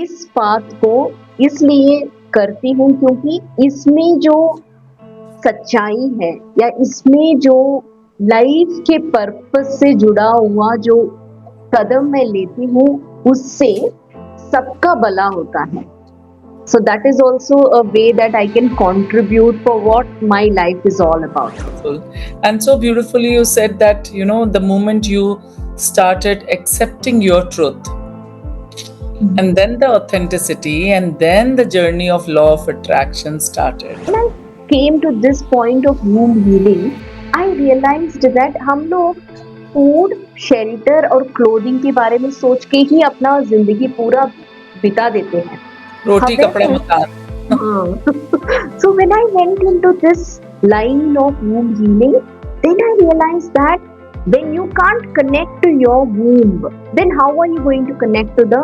इस बात को इसलिए करती हूँ क्योंकि इसमें जो सच्चाई है या इसमें जो लाइफ के पर्पस से जुड़ा हुआ जो कदम मैं लेती हूँ उससे सबका भला होता है. So that is also a way that I can contribute for what my life is all about. And so beautifully you said that, the moment you started accepting your truth, and then the authenticity, and then the journey of law of attraction started. When I came to this point of womb healing, I realized that हम लोग food, shelter और clothing के बारे में सोच के ही अपना जिंदगी पूरा बिता देते हैं. रोटी कपड़ा मकान. So when I went into this line of womb healing, then I realized that when you can't connect to your womb, then how are you going to connect to the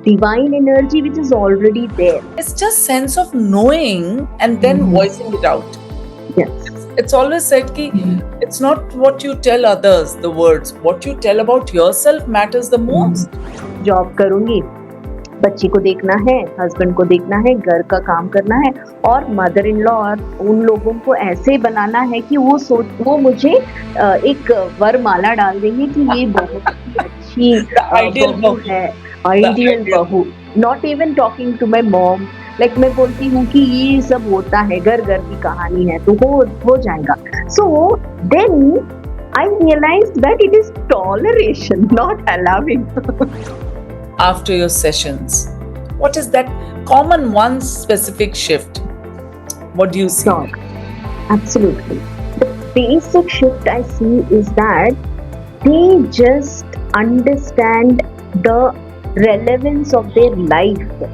divine energy which is already there? It's just sense of knowing and then voicing it out. Yes. It's always said कि it's not what you tell others, the words, what you tell about yourself matters the most. Job करूंगी, बच्ची को देखना है, husband को देखना है, घर का काम करना है और मदर इन लॉ और उन लोगों को ऐसे बनाना है कि वो मुझे एक वरमाला डाल देंगे कि ये बहुत अच्छी बहू है, आइडियल बहू. Not even talking to my mom, like मैं बोलती हूँ कि ये सब होता है, घर घर की कहानी है, तो हो जाएगा. So then I realised that it is toleration, not allowing. After your sessions, what is that common one specific shift? What do you see? Absolutely. The basic shift I see is that they just understand the relevance of their life.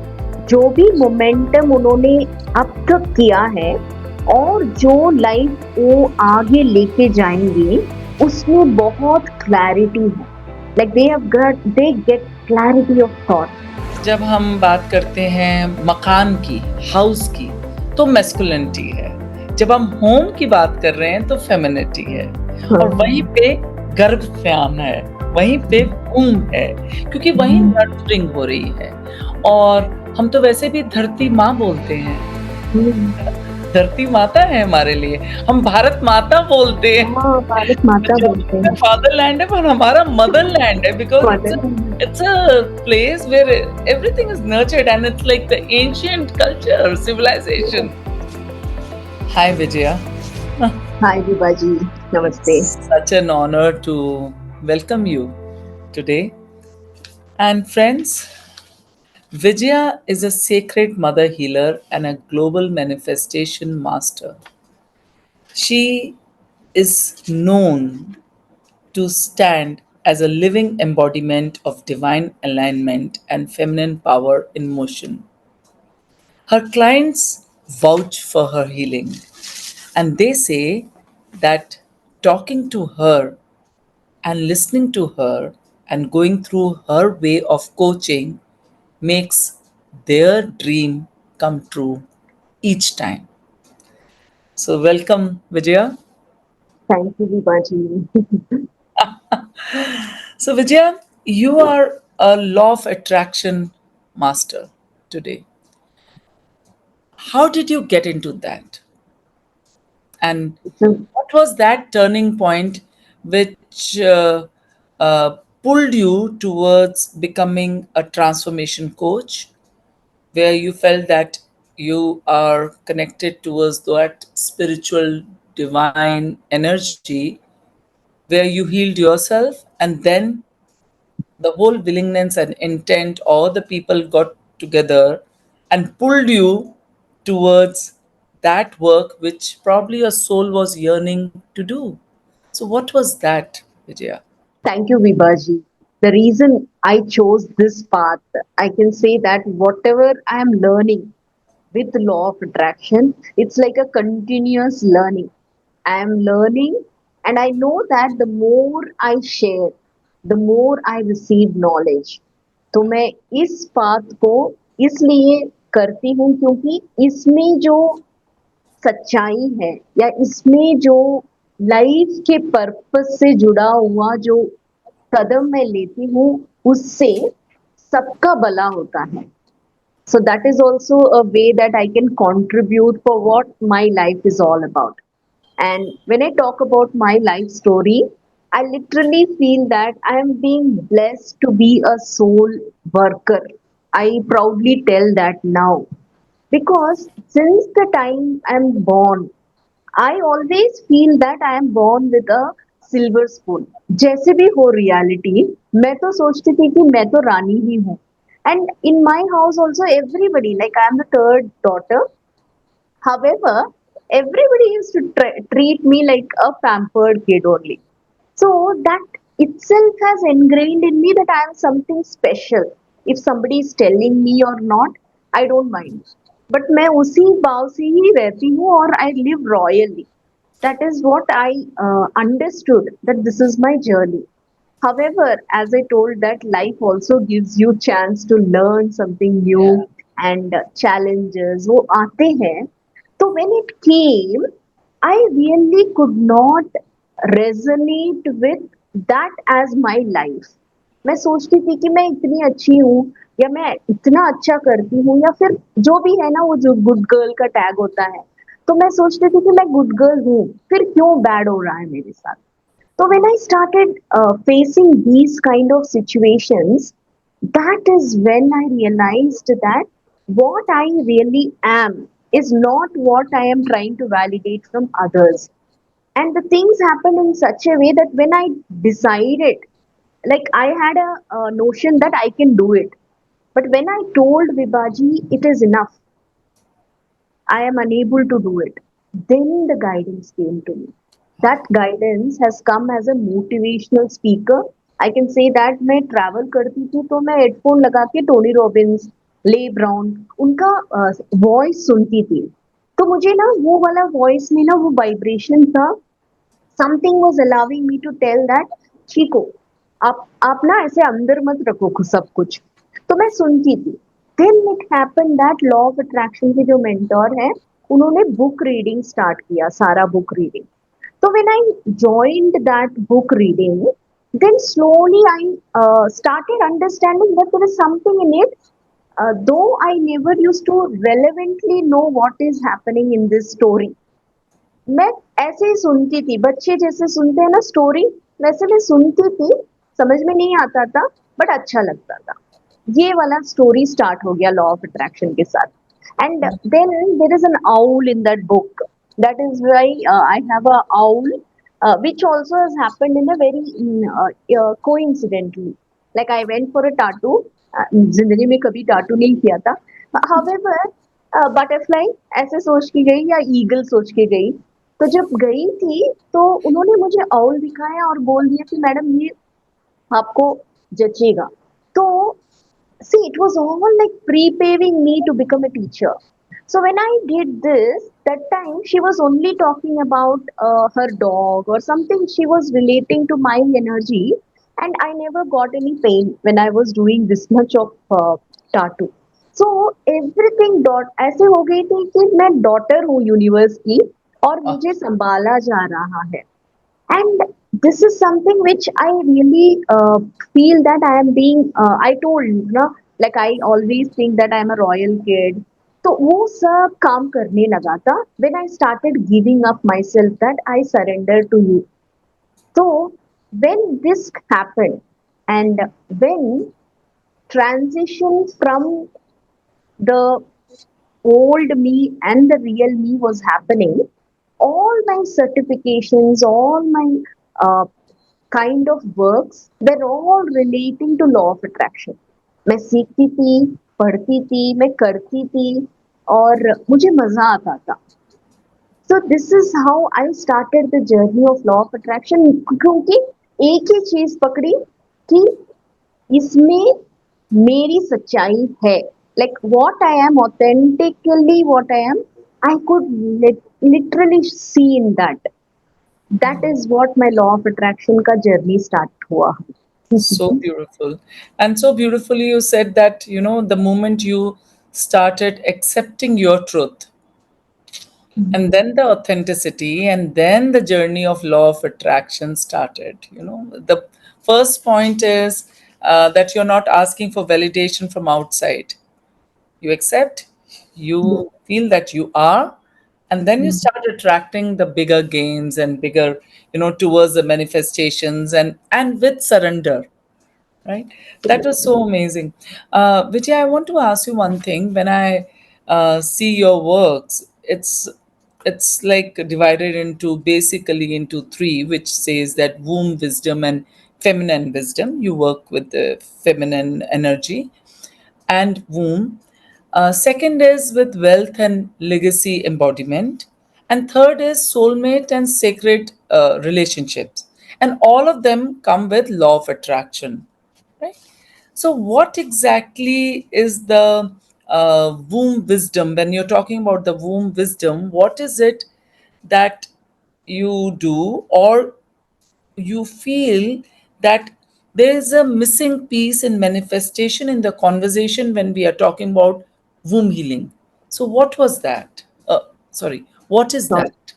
जो भी momentum उन्होंने अब तक किया है और जो life वो आगे लेके जाएंगे उसमें बहुत क्लैरिटी है. Like they get clarity of thought. जब हम बात करते हैं मकान की, हाउस की, तो मैस्कुलिनिटी है. जब हम होम की बात कर रहे हैं तो फेमिनिटी है. और वहीं पे गर्भस्यान है, वहीं पे वूम है, क्योंकि वहीं नर्चरिंग हो रही है. और हम तो वैसे भी धरती माँ बोलते हैं. धरती माता है हमारे लिए. हम भारत माता बोलते हैं. भारत माता बोलते हैं. फादर लैंड है पर हमारा मदर लैंड है, because it's a place where everything is nurtured and it's like the ancient culture, civilization. Hi Vijaya. Hi Vibaji. Namaste. Such an honor to welcome you today. And friends, Vijaya is a sacred mother healer and a global manifestation master. She is known to stand as a living embodiment of divine alignment and feminine power in motion. Her clients vouch for her healing, and they say that talking to her and listening to her and going through her way of coaching makes their dream come true each time. So welcome, Vijaya. Thank you, Vibaji. So Vijaya, you are a law of attraction master today. How did you get into that? And what was that turning point which pulled you towards becoming a transformation coach, where you felt that you are connected towards that spiritual divine energy, where you healed yourself, and then the whole willingness and intent, all the people got together and pulled you towards that work which probably your soul was yearning to do. So what was that, Vijaya? Thank you, Vibaji. The reason I chose this path, I can say that whatever I am learning with law of attraction, it's like a continuous learning. I am learning and I know that the more I share, the more I receive knowledge. तो मैं इस बात को इसलिए करती हूँ क्योंकि इसमें जो सच्चाई है या इसमें जो लाइफ के पर्पस से जुड़ा हुआ जो कदम मैं लेती हूँ उससे सबका भला होता है. So that is also a way that I can contribute for what my life is all about. And when I talk about my life story, I literally feel that I am being blessed to be a soul worker. I proudly tell that now because since the time I'm born, I always feel that I am born with a silver spoon. जैसे भी हो reality, मैं तो सोचती थी कि मैं तो रानी ही हूँ. And in my house also everybody, like I am the third daughter. However, everybody used to treat me like a pampered kid only. So that itself has ingrained in me that I am something special. If somebody is telling me or not, I don't mind. But मैं उसी भाव से ही रहती हूँ और I live royally. That is what I understood that this is my journey. However, as I told that life also gives you chance to learn something Yeah. new and challenges वो आते हैं. So when it came, I really could not resonate with that as my life. मैं सोचती थी कि मैं इतनी अच्छी हूँ या मैं इतना अच्छा करती हूँ या फिर जो भी है ना वो जो गुड गर्ल का टैग होता है. तो मैं सोचती थी कि मैं गुड गर्ल हूँ, फिर क्यों बैड हो रहा है मेरे साथ. So when I started facing these kind of situations, that is when I realized that what I really am is not what I am trying to validate from others. And the things happened in such a way that when I decided, like I had a notion that I can do it. But when I told Vibaji it is enough, I am unable to do it. Then the guidance came to me. That guidance has come as a motivational speaker. I can say that मैं travel करती थी तो मैं headphone लगा के Tony Robbins, ले brown उनका voice सुनती थी. तो मुझे ना वो वाला वॉइस में ना वो वाइब्रेशन था. Something was allowing me to tell that चीको आप ना ऐसे अंदर मत रखो सब कुछ. तो मैं सुनती थी. Then it happened that law of attraction के जो मेंटोर है उन्होंने बुक रीडिंग स्टार्ट किया, सारा book reading. So when I joined that book reading, then slowly I started understanding that there is something in it. Though I never used to relevantly know what is happening in this story, मैं ऐसे ही सुनती थी, बच्चे जैसे सुनते हैं ना story, वैसे मैं सुनती थी. समझ में नहीं आता था बट अच्छा लगता था. ये वाला स्टोरी स्टार्ट हो गया लॉ ऑफ अट्रैक्शन के साथ. And then there is an owl in that book. That is why I have a owl which also has happened in a very coincidentally. Like I went for a tattoo. जिंदगी में कभी tattoo नहीं किया था. However, butterfly ऐसे सोच के गई या ईगल सोच के गई. तो जब गई थी तो उन्होंने मुझे आउल दिखाया और बोल दिया कि मैडम ये आपको जचेगा. तो see, it was all like pre-paving me to become a teacher. So when I did this, that time she was only talking about her dog or something. She was relating to my energy, and I never got any pain when I was doing this much of tattoo. So everything dot ऐसे हो गई थी कि मैं daughter हूँ universe की और Ah, मुझे संभाला जा रहा है. And this is something which I really feel that I am being, I told you ना, like I always think that I am a royal kid. तो वो सब काम करने लगा था when I started giving up myself that I surrender to you. So when this happened and when transition from the old me and the real me was happening, all my certifications, all my uh, kind of works were all relating to law of attraction. मैं सीखती थी, पढ़ती थी, मैं करती थी और मुझे मजा आता था. So this is how I started the journey of law of attraction. क्योंकि एक ही चीज पकड़ी कि इसमें मेरी सच्चाई है. Like what I am authentically, what I am, I could literally see in that. That is what my law of attraction का journey start हुआ. so beautiful. And so beautifully, you said that, the moment you started accepting your truth, and then the authenticity, and then the journey of law of attraction started. The first point is that you're not asking for validation from outside. You accept, Yes. you feel that you are, and then you Mm. start attracting the bigger gains and bigger, towards the manifestations, and with surrender, right? That was so amazing. Vijay, I want to ask you one thing. When I see your works, it's like divided into basically into three, which says that womb wisdom and feminine wisdom. You work with the feminine energy and womb. Second is with wealth and legacy embodiment. And third is soulmate and sacred relationships. And all of them come with law of attraction, right? So, what exactly is the womb wisdom? When you're talking about the womb wisdom, what is it that you do, or you feel that there is a missing piece in manifestation in the conversation when we are talking about womb healing? So, what was that? Sorry, what is Sure, that?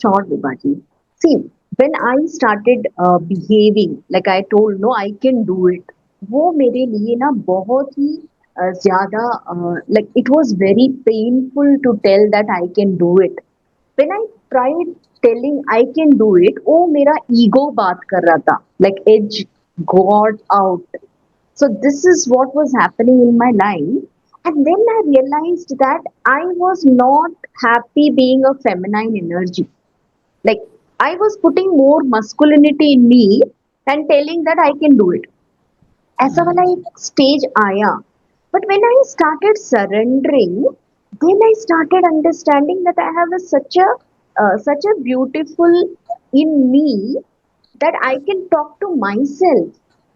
sure, Vibhaji. See, when I started behaving like I told, no, I can do it. वो मेरे लिए ना बहुत ही ज्यादा like it was very painful to tell that I can do it. When I tried telling I can do it, वो मेरा ego बात कर रहा था, like edge got out. So this is what was happening in my life. And then I realized that I was not happy being a feminine energy. Like I was putting more masculinity in me and telling that I can do it. ऐसा वाला एक stage आया. But when I started surrendering, then I started understanding that I have such a beautiful in me that I can talk to myself.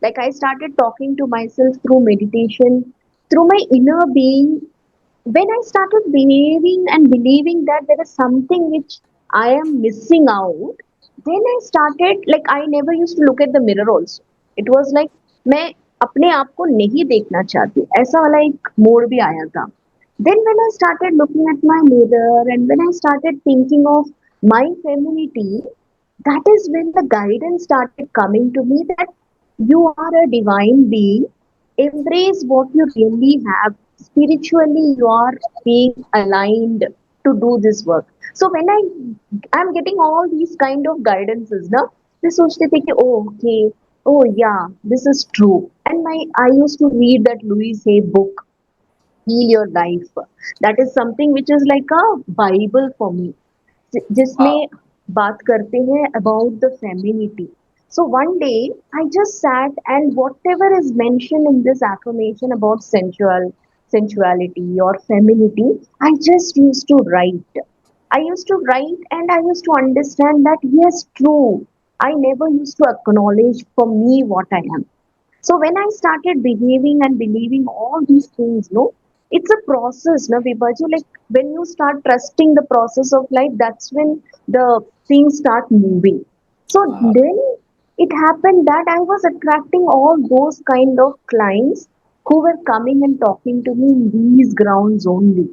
Like I started talking to myself through meditation, through my inner being. When I started behaving and believing that there is something which I am missing out, then I started, like I never used to look at the mirror also. It was like मैं अपने आप को नहीं देखना चाहती, ऐसा वाला एक मोड भी आया था. Then when I started looking at my mirror and when I started thinking of my femininity, that is when the guidance started coming to me that you are a divine being. Embrace what you really have. Spiritually, you are being aligned to do this work. So when I'm getting all these kind of guidances, ना, मैं सोचते थे कि oh okay, oh yeah, this is true. And I used to read that Louise Hay book, Heal Your Life. That is something which is like a Bible for me. जिसमें बात करते हैं about the femininity. So one day I just sat and whatever is mentioned in this affirmation about sensuality or femininity, I just used to write. I used to write and I used to understand that yes, true. I never used to acknowledge for me what I am. So when I started behaving and believing all these things, no, it's a process, no, Vibhaji. Like when you start trusting the process of life, that's when the things start moving. So then it happened that I was attracting all those kind of clients who were coming and talking to me in these grounds only.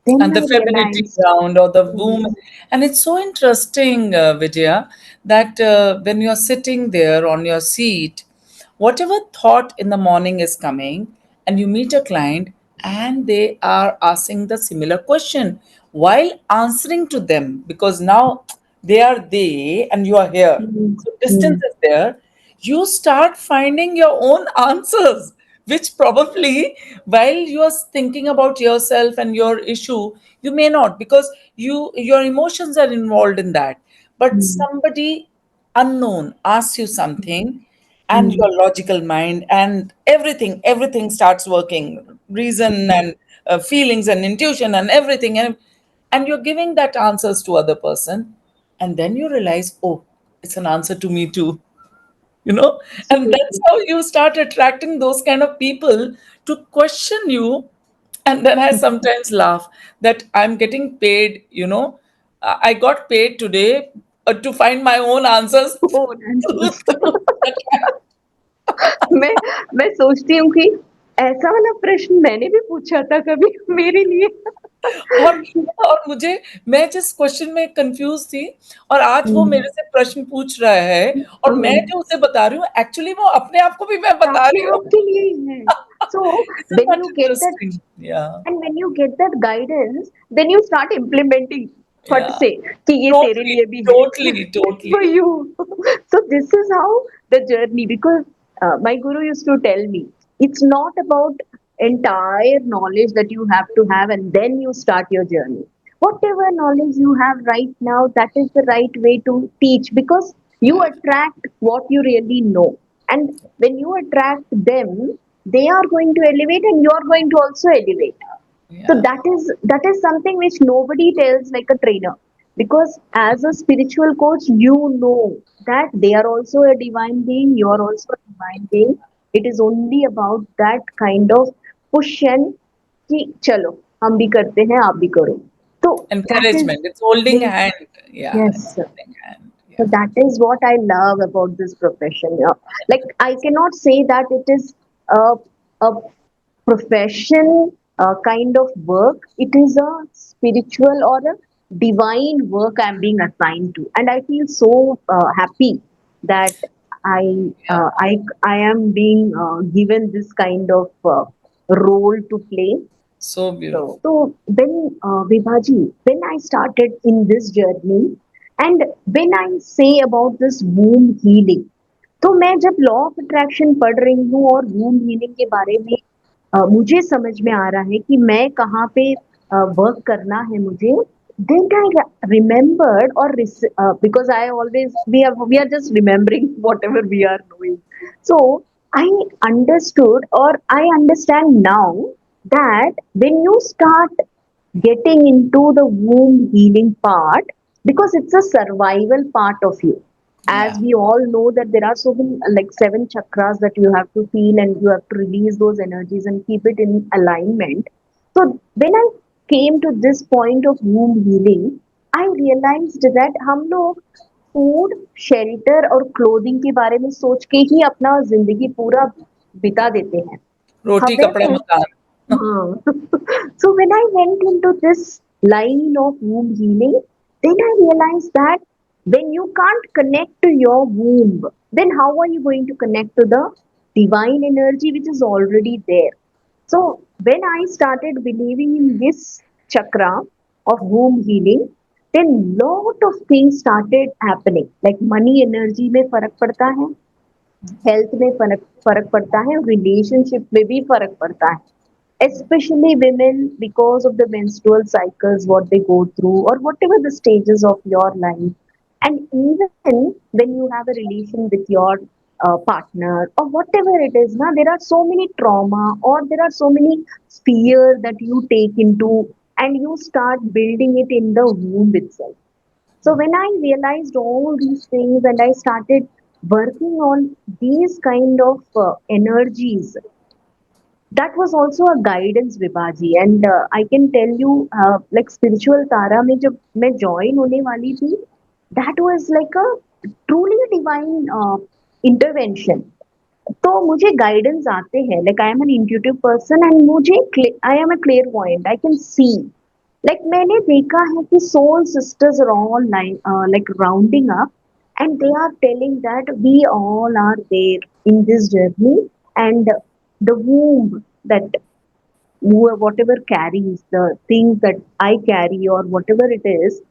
Then And the I femininity realized, ground or the womb. yes, And it's so interesting, Vijaya, that when you're sitting there on your seat, whatever thought in the morning is coming, and you meet a client and they are asking the similar question while answering to them, because now they are they and you are here. mm, So distance mm, is there. You start finding your own answers, which probably while you are thinking about yourself and your issue, you may not, because your emotions are involved in that. But mm, somebody unknown asks you something, and mm, your logical mind and everything starts working, reason mm, and feelings and intuition and everything, and you're giving that answers to other person, and then you realize, oh, it's an answer to me too, and that's absolutely. how you start attracting those kind of people to question you. And then I sometimes laugh that I'm getting paid, I got paid today to find my own answers Own answers. through the मैं मैं सोचती हूँ कि ऐसा वाला प्रश्न मैंने भी पूछा था कभी मेरे लिए. और और मुझे मैं जिस क्वेश्चन में कंफ्यूज थी, और आज वो हम्म, मेरे से प्रश्न पूछ रहा है, और मैं हम्म, जो उसे बता रही हूँ, एक्चुअली वो अपने आप को भी मैं बता अपने रही हूँ। आप के लिए ही है. So Isn't when that you get that, interesting? Yeah, and when you get that guidance, then you start implementing. फट yeah. से कि ये तेरे Totally, लिए भी है totally, for totally. you. So this is how the journey. Because my guru used to tell me, it's not about entire knowledge that you have to have and then you start your journey. Whatever knowledge you have right now, that is the right way to teach, because you Yeah, attract what you really know. And when you attract them, they are going to elevate and you are going to also elevate. So yeah, that is something which nobody tells like a trainer. Because as a spiritual coach, you know that they are also a divine being, you are also a divine being. It is only about that kind of push and कि चलो हम भी करते हैं आप भी करो. So that is encouragement. It's holding yes, hand. Yeah, it's yes. holding hand. So Yeah, that is what I love about this profession. Yeah. Like I cannot say that it is a, a profession kind of work. It is a spiritual or a divine work I'm being assigned to, and I feel so happy that I uh, yeah. I I am being given this kind of role to play. So So, beautiful. when Vibhaji, when I started in this journey, and when I say about this womb healing, तो मैं जब law of attraction पढ़ रही हूँ और वूम healing के बारे में मुझे समझ में आ रहा है कि मैं कहाँ पे वर्क करना है मुझे. Then I remembered, or because I always we are just remembering whatever we are knowing. So I understood, or I understand now, that when you start getting into the womb healing part, because it's a survival part of you. As Yeah. we all know that there are so many like seven chakras that you have to feel and you have to release those energies and keep it in alignment. So when I came to this point of womb healing, I realized that हम लोग food, shelter और clothing के बारे में सोच के ही अपना जिंदगी पूरा बिता देते हैं. Roti kapda However, makan. huh. So when I went into this line of womb healing, then I realized that when you can't connect to your womb, then how are you going to connect to the divine energy which is already there? So when I started believing in this chakra of womb healing, then lot of things started happening. Like money energy में फर्क पड़ता है, health में फर्क फर्क पड़ता है, relationship में भी फर्क पड़ता है. Especially women, because of the menstrual cycles what they go through, or whatever the stages of your life. And even when you have a relation with your partner or whatever it is now, there are so many trauma, or there are so many fear that you take into, and you start building it in the womb itself. So when I realized all these things and I started working on these kind of energies, that was also a guidance, Vibhaji. And I can tell you, like spiritual Tara में जब मैं join होने वाली थी, that was like a truly divine intervention. तो मुझे guidance आते हैं, like I am an intuitive person and मुझे I am a clear point, I can see. Like मैंने देखा है कि soul sisters are all like rounding up, and they are telling that we all are there in this journey. And the womb, that whatever carries the things that I carry or whatever it is,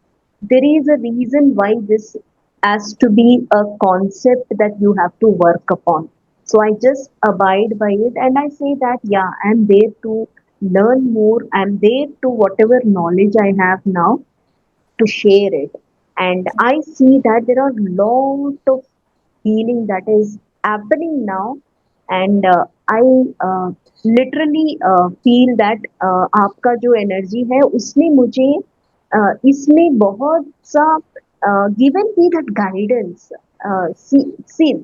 there is a reason why this has to be a concept that you have to work upon. So I just abide by it and I say that, yeah, I'm there to learn more. I'm there to whatever knowledge I have now to share it. And I see that there are lot of healing that is happening now. And I literally feel that आपका जो energy है उसने मुझे इसमें बहुत सा given me that guidance. See,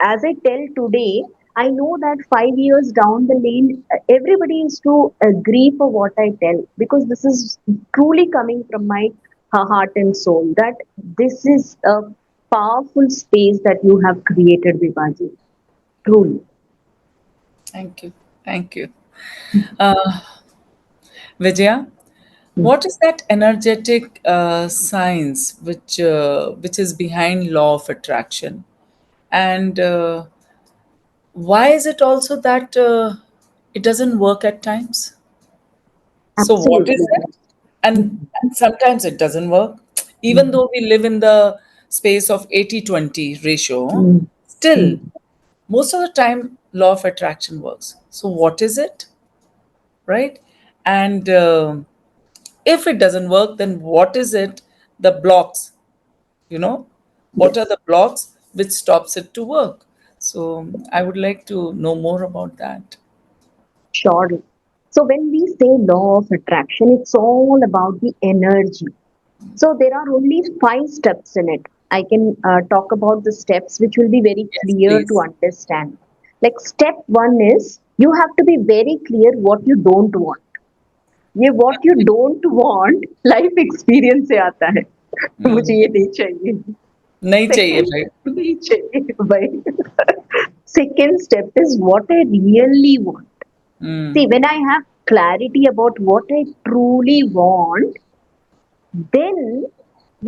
as I tell today, I know that 5 years down the lane, everybody is to agree for what I tell, because this is truly coming from my heart and soul. That this is a powerful space that you have created, Vivaji. Truly. Thank you. Thank you. Uh, Vijaya, what is that energetic science which is behind law of attraction? And why is it also that it doesn't work at times. So what is Absolutely. it? And sometimes it doesn't work. Even though we live in the space of 80-20 ratio, Mm, still mm. most of the time law of attraction works. So what is it, right? And if it doesn't work, then what is it? The blocks, you know, what are Yes, the blocks which stops it to work? So I would like to know more about that. sure. So when we say law of attraction, it's all about the energy. So there are only 5 steps in it. I can talk about the steps which will be very Yes, clear to please. understand. Like step one is you have to be very clear what you don't want. ये what you don't want life experience से आता है. मुझे ये नहीं चाहिए. नहीं चाहिए Second भाई. step नहीं चाहिए भाई. Second step is what I really want. See, when I have clarity about what I truly want, then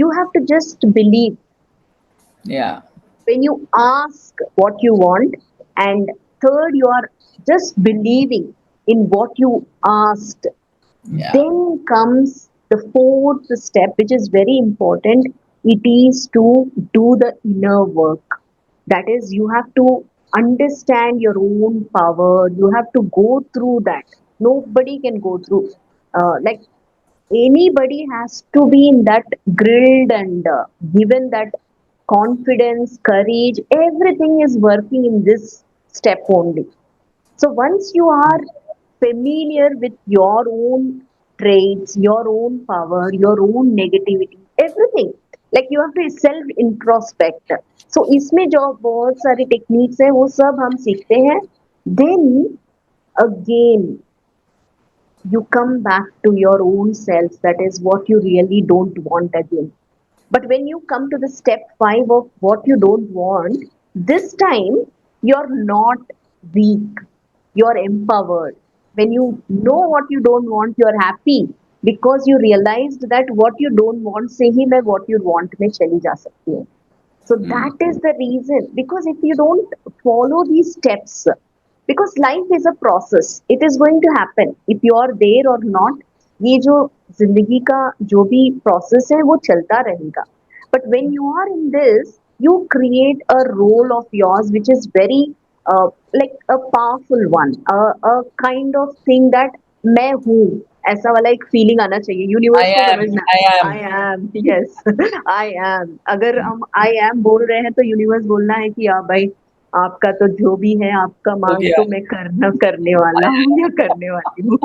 you have to just believe. Yeah, When you ask what you want, and third, you are just believing in what you asked. yeah, Then comes the fourth step, which is very important. It is to do the inner work. That is, you have to understand your own power. You have to go through that. Nobody can go through. Like anybody has to be in that grilled and given that confidence, courage, everything is working in this step only. So once you are familiar with your own traits, your own power, your own negativity, everything, like you have to self introspect. So इसमें जो बहुत सारी techniques हैं वो सब हम सीखते हैं. Then again you come back to your own self. That is what you really don't want again. But when you come to the step 5 of what you don't want, this time you're not weak, you're empowered. When you know what you don't want, you're happy because you realized that what you don't want से ही मैं what you want में चली जा सकती हूँ. So that is the reason. Because if you don't follow these steps, because life is a process, it is going to happen if you are there or not. ये जो जिंदगी का जो भी प्रोसेस है वो चलता रहेगा. But when you are in this, you create a role of yours which is very like a powerful one, a kind of thing that मैं हूँ, ऐसा वाला एक फीलिंग आना चाहिए यूनिवर्स I को am, समझना. I I am. Am, yes. I am. अगर हम आई एम बोल रहे हैं तो यूनिवर्स बोलना है कि हाँ भाई, आपका तो जो भी है आपका हो मांग गया. तो मैं करना करने वाला हूँ या करने वाली हूँ.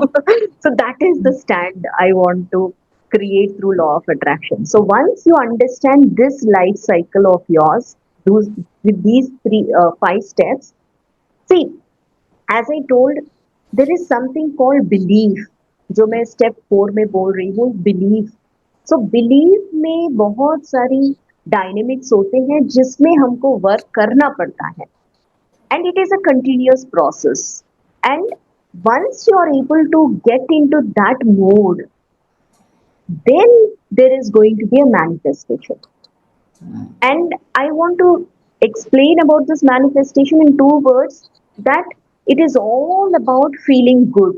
So that is the stand I want to create through law of attraction. So once you understand this life cycle of yours, those with these 5 steps, see, as I told, there is something called belief. जो मैं step 4 में बोल रही हूँ, belief. So belief में बहुत सारी dynamics होते हैं जिसमें हमको वर्क करना पड़ता है. And it is a continuous process. And once you are able to get into that mode, then there is going to be a manifestation. And I want to explain about this manifestation in 2 words, that it is all about feeling good.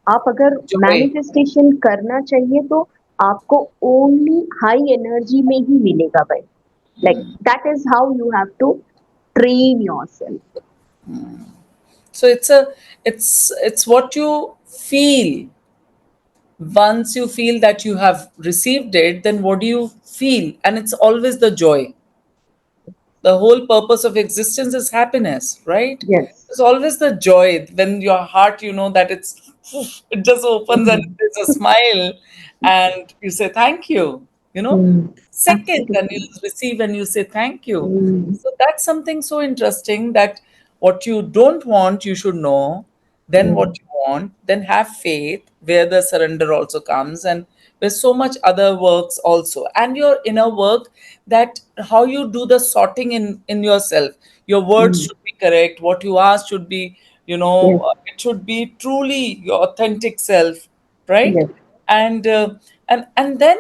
आप अगर Joy. Manifestation करना चाहिए तो आपको only high energy में ही मिलेगा भाई. Like that is how you have to train yourself. So it's what you feel. Once you feel that you have received it, then what do you feel? And it's always the joy. The whole purpose of existence is happiness, right? Yes. There's always the joy when your heart, you know, that it just opens and Mm, there's a smile and you say thank you, you know. Second, when you absolutely. receive and you say thank you. Mm, So that's something so interesting, that what you don't want, you should know, then what mm, you want, then have faith, where the surrender also comes, and there's so much other works also, and your inner work, that how you do the sorting in yourself. Your words mm, should be correct, what you ask should be, yes. it should be truly your authentic self, right? Yes. And then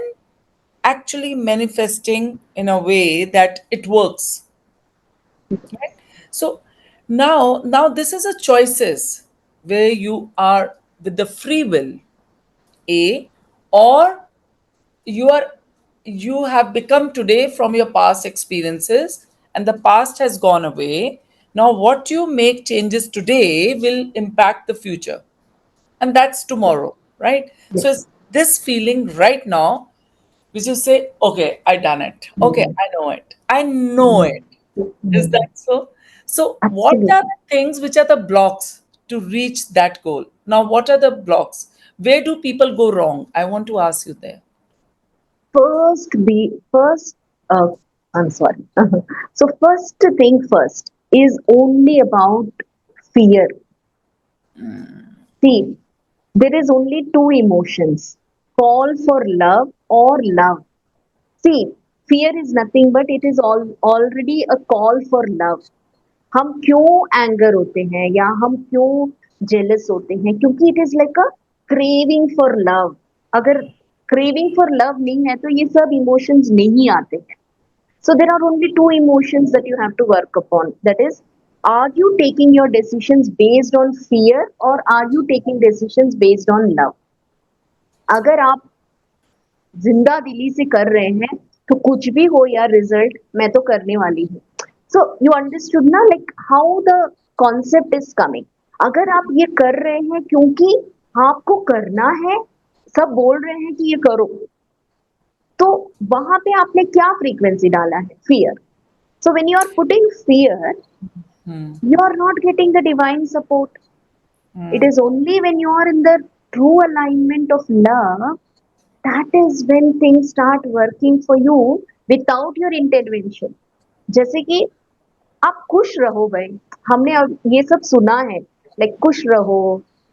actually manifesting in a way that it works, right? So now this is a choices. where you are with the free will, A, or you are you have become today from your past experiences and the past has gone away. Now what you make changes today will impact the future, and that's tomorrow, right? So Yes. it's this feeling right now which you say, okay, I done it, okay, Mm. I know it. Is Mm. that so? So what are Absolutely. the things which are the blocks to reach that goal? Now what are the blocks? Where do people go wrong? I want to ask you there. First, uh, I'm sorry. So first thing first is only about fear. See, there is only two emotions: call for love or love. See, fear is nothing but it is already a call for love. हम क्यों anger होते हैं या हम क्यों jealous होते हैं, क्योंकि it is like a craving for love. अगर क्रेविंग फॉर लव नहीं है तो ये सब इमोशंस नहीं आते हैं. So there are only two emotions that you have to work upon. That is, are you taking your decisions based on fear or are you taking decisions based on love? अगर आप जिंदा दिली से कर रहे हैं तो कुछ भी हो यार, रिजल्ट मैं तो करने वाली हूँ. सो यू अंडरस्टूड ना, like how the concept is coming. अगर आप ये कर रहे हैं क्योंकि आपको करना है, सब बोल रहे हैं कि ये करो, तो वहां पे आपने क्या फ्रीक्वेंसी डाला है? Fear. So when you are putting fear, Hmm. you are not getting the divine support. It is only when you are in the true alignment of love, that is when things start working for you without your intervention. जैसे कि आप खुश रहो भाई, हमने अब ये सब सुना है, लाइक खुश रहो,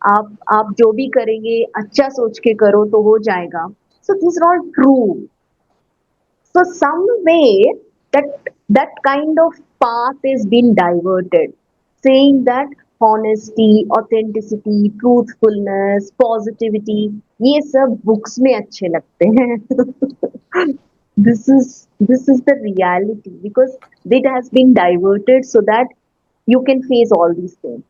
आप जो भी करेंगे अच्छा सोच के करो तो हो जाएगा. So this are all true. So some way that kind of path is being diverted, saying that honesty, authenticity, truthfulness, positivity, ये सब books में अच्छे लगते हैं. This is the reality because it has been diverted so that you can face all these things.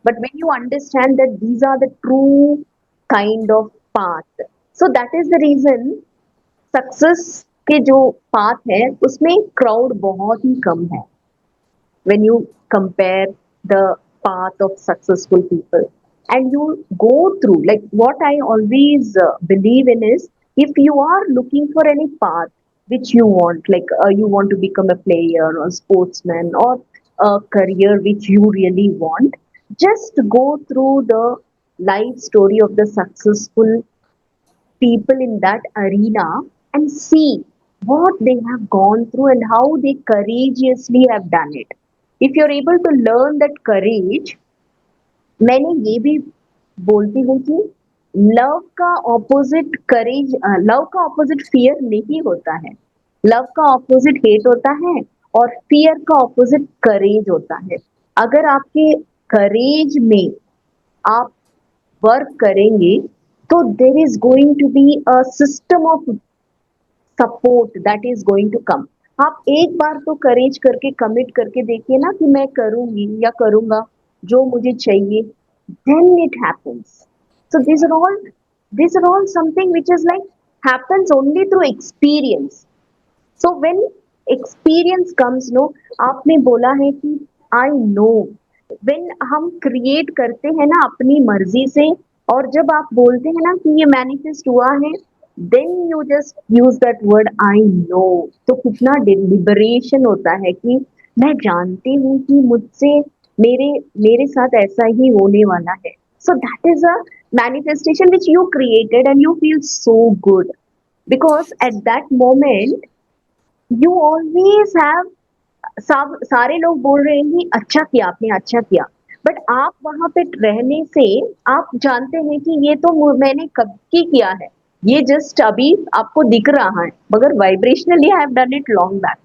But when you understand that these are the true kind of path, so that is the reason success के जो path है उसमें crowd बहुत ही कम है when you compare the path of successful people. And you go through, like what I always believe in is, if you are looking for any path which you want, like you want to become a player or sportsman or a career which you really want, just go through the life story of the successful people in that arena and see what they have gone through and how they courageously have done it. If you're able to learn that courage, मैंने ये भी बोलती हूँ कि love का opposite करेज, love का opposite fear नहीं होता है. लव का ऑपोजिट हेट होता है और फियर का ऑपोजिट करेज होता है. अगर आपके करेज में आप वर्क करेंगे तो there is going to be a system of support that is going to come. आप एक बार तो करेज करके कमिट करके देखिए ना कि मैं करूंगी या करूंगा जो मुझे चाहिए, then it happens. So these are all something which is like happens only through experience. So when experience comes, no, आपने बोला है कि I know, when हम create करते हैं ना अपनी मर्जी से, और जब आप बोलते हैं ना कि ये manifest हुआ है, then you just use that word I know, तो कितना liberation होता है कि मैं जानती हूँ कि मुझसे मेरे मेरे साथ ऐसा ही होने वाला है. So that is a manifestation which you created and you feel so good because at that moment you always have, सब सारे लोग बोल रहे हैं कि अच्छा किया आपने, अच्छा किया, बट आप वहां पे रहने से आप जानते हैं कि ये तो मैंने कब की किया है, ये जस्ट अभी आपको दिख रहा है, मगर vibrationally I have done it long back.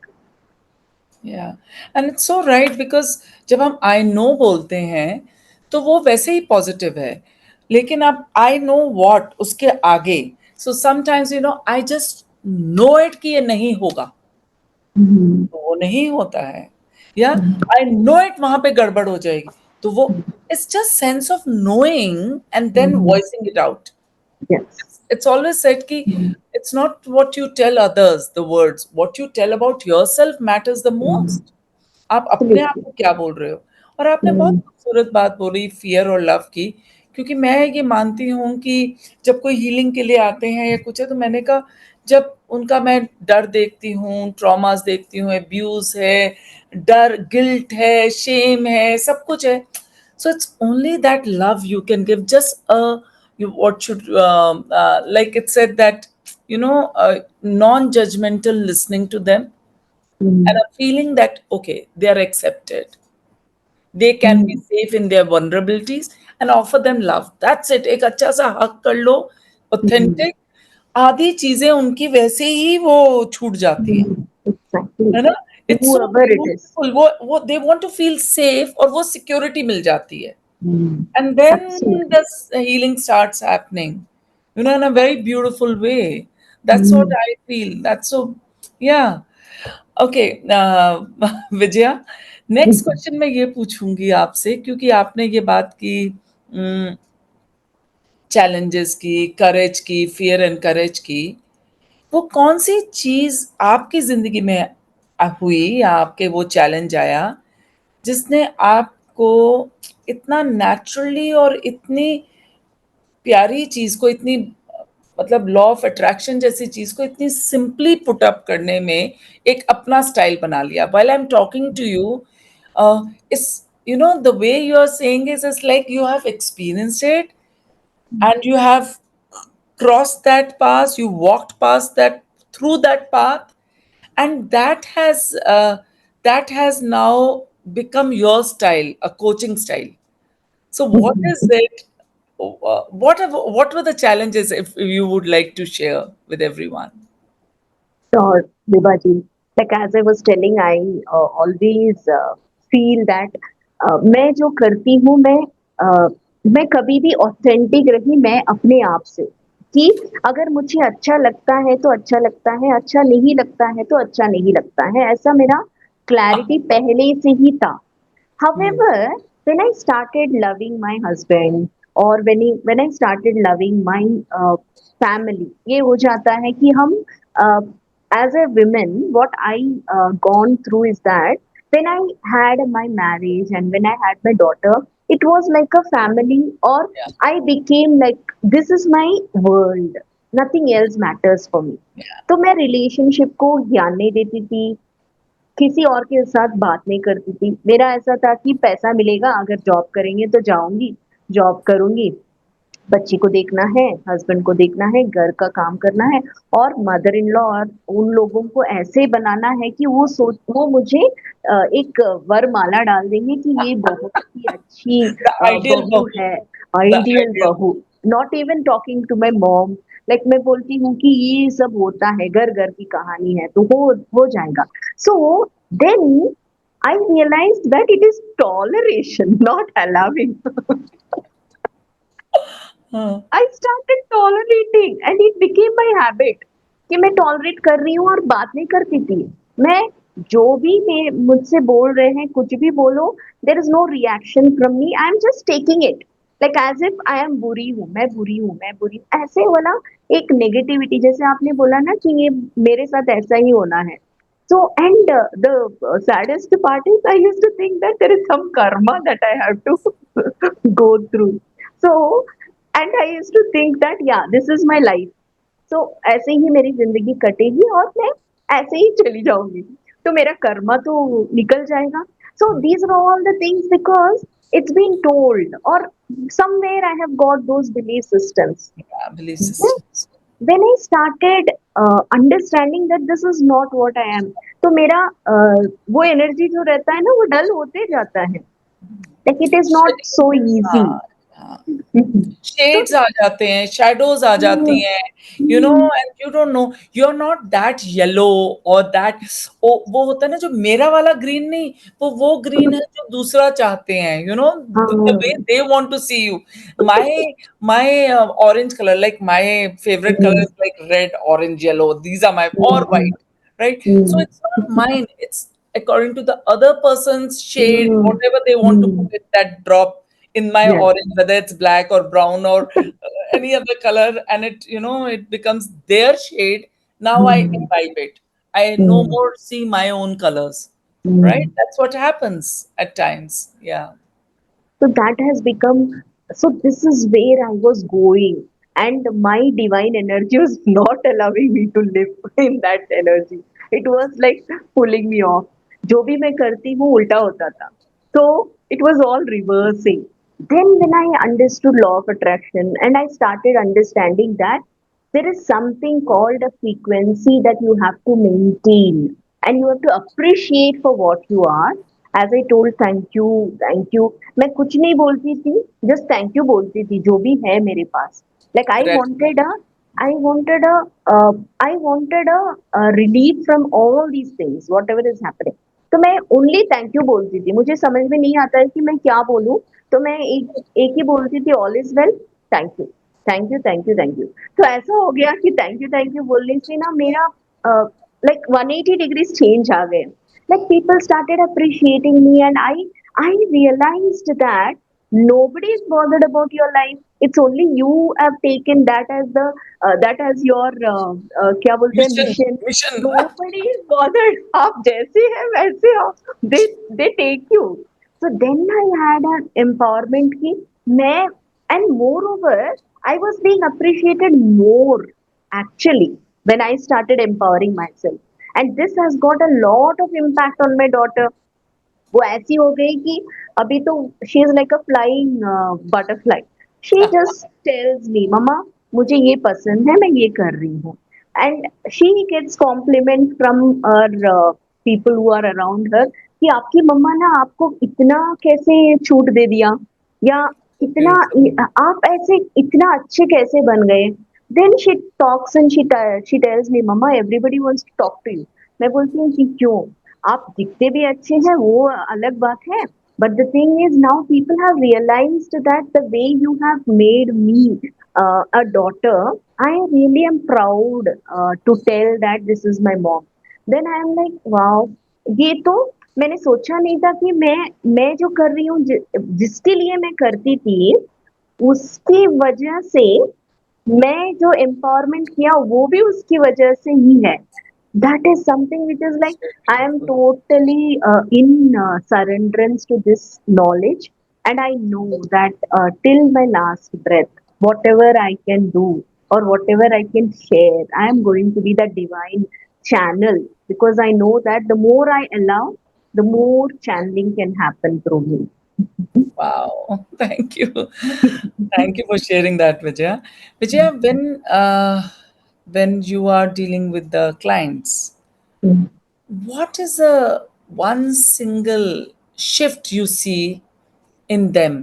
या and it's so right because जब हम आई नो बोलते हैं तो वो वैसे ही पॉजिटिव है, लेकिन आप आई नो वॉट उसके आगे, so sometimes I just know it कि ये नहीं होगा, तो वो नहीं होता है, या आई नो इट वहां पे गड़बड़ हो जाएगी, तो वो it's just sense of knowing and then voicing it out. Yes. It's always said कि it's not what you tell others, the words, what you tell about yourself matters the most. आप अपने आप Absolutely. को क्या बोल रहे हो. और आपने बहुत Mm. खूबसूरत बात बोली फियर और लव की, क्योंकि मैं ये मानती हूँ कि जब कोई हीलिंग के लिए आते हैं या कुछ है, तो मैंने कहा जब उनका मैं डर देखती हूँ, ट्रॉमास देखती हूँ, एब्यूज है, डर, गिल्ट है, शेम है, सब कुछ है. So it's only that love you can give. Just you what should like it said that non-judgmental listening to them and Mm. a feeling that okay, they are accepted, they can be Mm. safe in their vulnerabilities, and offer them love. That's it. एक अच्छा सा हक कर लो, Mm. authentic. आधी चीजें उनकी वैसे ही वो छूट जाती हैं, Mm. Exactly. है ना. It's so Whoever it is. Beautiful. वो they want to feel safe और वो सिक्योरिटी मिल जाती है. Mm. And then Absolutely. this healing starts happening, in a very beautiful way. That's what Mm. I feel. That's so, yeah. Okay. Vijaya, next question मैं ये पूछूंगी आपसे, क्योंकि आपने ये बात की चैलेंजेस की, करेज की, फियर एंड करेज की. वो कौन सी चीज आपकी जिंदगी में हुई या आपके वो चैलेंज आया जिसने आपको इतना नेचुरली और इतनी प्यारी चीज को, इतनी मतलब लॉ ऑफ अट्रैक्शन जैसी चीज को इतनी सिंपली पुट अप करने में एक अपना स्टाइल बना लिया. While I am talking to you, is the way you are saying is like you have experienced it and you have crossed that path, you walked past that, through that path, and that has now become your style, a coaching style. So what is it, what were the challenges, if you would like to share with everyone? Sure, Vibhaji. Like as I was telling, I always feel that मैं जो करती हूँ मैं कभी भी authentic रही मैं अपने आप से कि अगर मुझे अच्छा लगता है तो अच्छा लगता है, अच्छा नहीं लगता है तो अच्छा नहीं लगता है, ऐसा मेरा क्लैरिटी पहले से ही था. Hmm. However, when I started loving my husband or when I started loving my family, ये हो जाता है कि हम as a woman, what I gone through is that when I had my marriage and when I had my daughter, it was like a family, or Yeah. I became like this is my world. Nothing else matters for me. Yeah. तो मैं relationship को ध्यान नहीं देती थी, किसी और के साथ बात नहीं करती थी. मेरा ऐसा था कि पैसा मिलेगा, अगर जॉब करेंगे तो जाऊँगी, जॉब करूँगी, बच्ची को देखना है, हस्बैंड को देखना है, घर का काम करना है और मदर इन लॉ और उन लोगों को ऐसे बनाना है कि वो मुझे एक वरमाला डाल देंगे कि ये बहुत ही अच्छी The ideal बहू bahu. है, The आइडियल ideal. बहू. Not even talking to my mom, like मैं बोलती हूँ कि ये सब होता है, घर घर की कहानी है, तो हो जाएगा. So then I realized that it is toleration, not allowing. हाँ. I started tolerating and it became my habit कि मैं टॉलरेट कर रही हूँ और बात नहीं करती थी. मैं जो भी मैं मुझसे बोल रहे हैं, कुछ भी बोलो, there is no reaction from me, I am just taking it like as if I am बुरी हूँ, मैं बुरी हूँ, ऐसे वाला एक नेगेटिविटी. जैसे आपने बोला ना कि ये मेरे साथ ऐसा ही होना है. So, and the saddest part is I used to think that there is some karma that I have to go through. So, and I used to think that yeah, this is my life. So ऐसे ही मेरी जिंदगी कटेगी और मैं ऐसे ही चली जाऊंगी. तो मेरा कर्मा तो निकल जाएगा. So these are all the things because it's been told or somewhere I have got those belief systems. Yeah, belief systems. When I started understanding that this is not what I am, तो मेरा वो energy जो रहता है ना वो डल होते जाता है. Like it is not so easy. हाँ, हाँ. So शेड्स आ जाते हैं, शैडोज आ जाती mm, हैं, mm, and you don't know, you are not that yellow और दैट. वो होता है ना, जो मेरा वाला ग्रीन नहीं, वो ग्रीन है जो दूसरा चाहते हैं, द वे हाँ, they want to see you. My orange colour, like my favourite colour mm, is like red, orange, yellow, these are my, और mm, white, right. So mm, it's not mine, according to the other person's shade, Mm. whatever they want to put Mm. in that drop in my Yes. orange, whether it's black or brown or any other color, and it becomes their shade. Now I Mm. imbibe it. I no Mm. more see my own colors, right? Mm. That's what happens at times. Yeah. So that has become, so this is where I was going. And my divine energy was not allowing me to live in that energy. It was like pulling me off. जो भी मैं करती वो उल्टा होता था. So it was all reversing. Then when I understood law of attraction and I started understanding that there is something called a frequency that you have to maintain and you have to appreciate for what you are. As I told, thank you. मैं कुछ नहीं बोलती थी, just thank you बोलती थी जो भी है मेरे पास. Like Gratitude. I wanted a, uh, I wanted a relief from all these things, whatever is happening. तो मैं ओनली थैंक यू बोलती थी. मुझे समझ में नहीं आता है कि मैं क्या बोलूं. तो मैं एक ही बोलती थी, all is well, thank you, thank you, thank you, thank you. तो ऐसा हो गया कि थैंक यू बोलने से ना मेरा लाइक 180 डिग्रीज चेंज आ गए. Like people started appreciating me and I realized that nobody is bothered about your life. It's only you have taken that as the that as your क्या बोलते हैं, Mission. mission. Mission. Nobody is bothered. आप जैसे हैं वैसे हो. They take you. So then I had an empowerment की मैं, and moreover I was being appreciated more actually when I started empowering myself. And this has got a lot of impact on my daughter. वो ऐसी हो गई कि अभी तो she is like a flying butterfly. She just tells me, mumma मुझे ये पसंद है, मैं ये कर रही हूँ. And she gets compliment from her people who are around her कि आपकी मम्मा ना आपको इतना कैसे छूट दे दिया, या इतना Beautiful. आप ऐसे इतना अच्छे कैसे बन गए. Then she talks and she tells me, mama everybody wants to talk to you. मैं बोलती हूँ कि क्यों, आप दिखते भी अच्छे हैं वो अलग बात है. But the thing is now people have realized that the way you have made me a daughter, I really am proud to tell that this is my mom. Then I am like, wow, ये तो मैंने सोचा नहीं था कि मैं जो कर रही हूँ, जिसके लिए मैं करती थी उसकी वजह से मैं जो एम्पावरमेंट किया वो भी उसकी वजह से ही है. That is something which is like So I am beautiful. totally in surrenderance to this knowledge, and I know that till my last breath, whatever I can do or whatever I can share, I am going to be the divine channel, because I know that the more I allow, the more channeling can happen through me. Wow. Thank you. Thank you for sharing that, Vijaya. Vijaya, when you are dealing with the clients, Mm. what is the one single shift you see in them?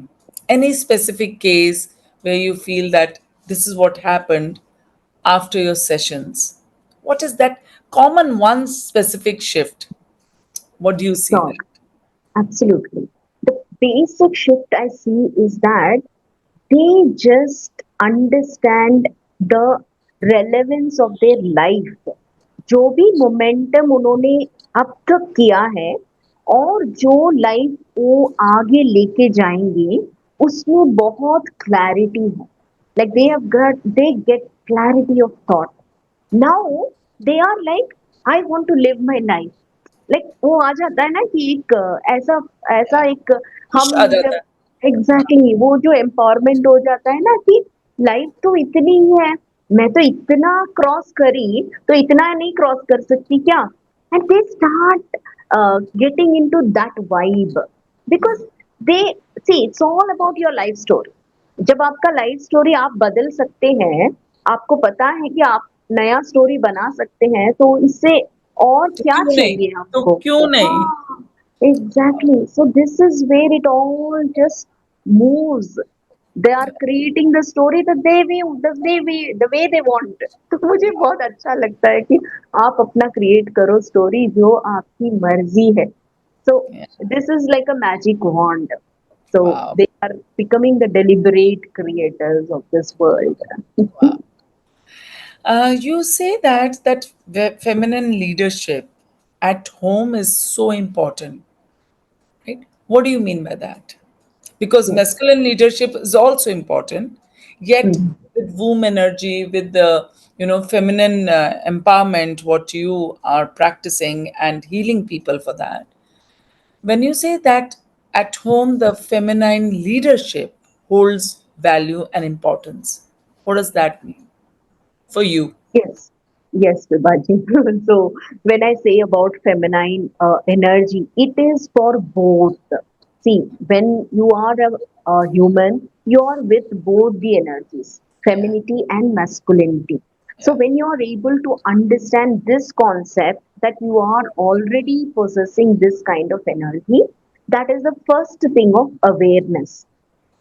Any specific case where you feel that this is what happened after your sessions? What is that common one specific shift? What do you see Sure, there? absolutely. The basic shift I see is that they just understand the relevance of their life. जो भी momentum उन्होंने अब तक किया है और जो life वो आगे लेके जाएंगे, उसमें बहुत क्लैरिटी है. Like they have got, they get clarity of thought. Now they are like, I want to live my life. Like वो आ जाता है ना कि एक ऐसा ऐसा Yeah. एक, Push हम आ जाता जब है. एग्जैक्टली वो जो एम्पावरमेंट हो जाता है ना कि लाइफ तो इतनी ही है, मैं तो इतना क्रॉस करी तो इतना नहीं क्रॉस कर सकती क्या. And they start getting into that vibe, because they see it's all about your life story. जब आपका लाइफ स्टोरी आप बदल सकते हैं, आपको पता है कि आप नया स्टोरी बना सकते हैं, तो इससे और तो क्या क्यों नहीं? चाहिए तो आपको. क्यों नहीं? हाँ, exactly. So this is where it all just moves. They are creating the story the way they want. तो मुझे बहुत अच्छा लगता है कि आप अपना क्रिएट करो स्टोरी जो आपकी मर्जी है. So Yeah. this is like a magic wand. So Wow. they are becoming the deliberate creators of this world. You say that feminine leadership. at home is so important, right? What do you mean by that? Because Yes. masculine leadership is also important, yet Mhm. with womb energy, with the feminine empowerment, what you are practicing and healing people for that. When you say that at home the feminine leadership holds value and importance, what does that mean for you? Yes, yes, Vibhaji. So when I say about feminine energy, it is for both. See, when you are a human, you are with both the energies, Yeah, femininity and masculinity. So yeah, when you are able to understand this concept that you are already possessing this kind of energy, that is the first thing of awareness.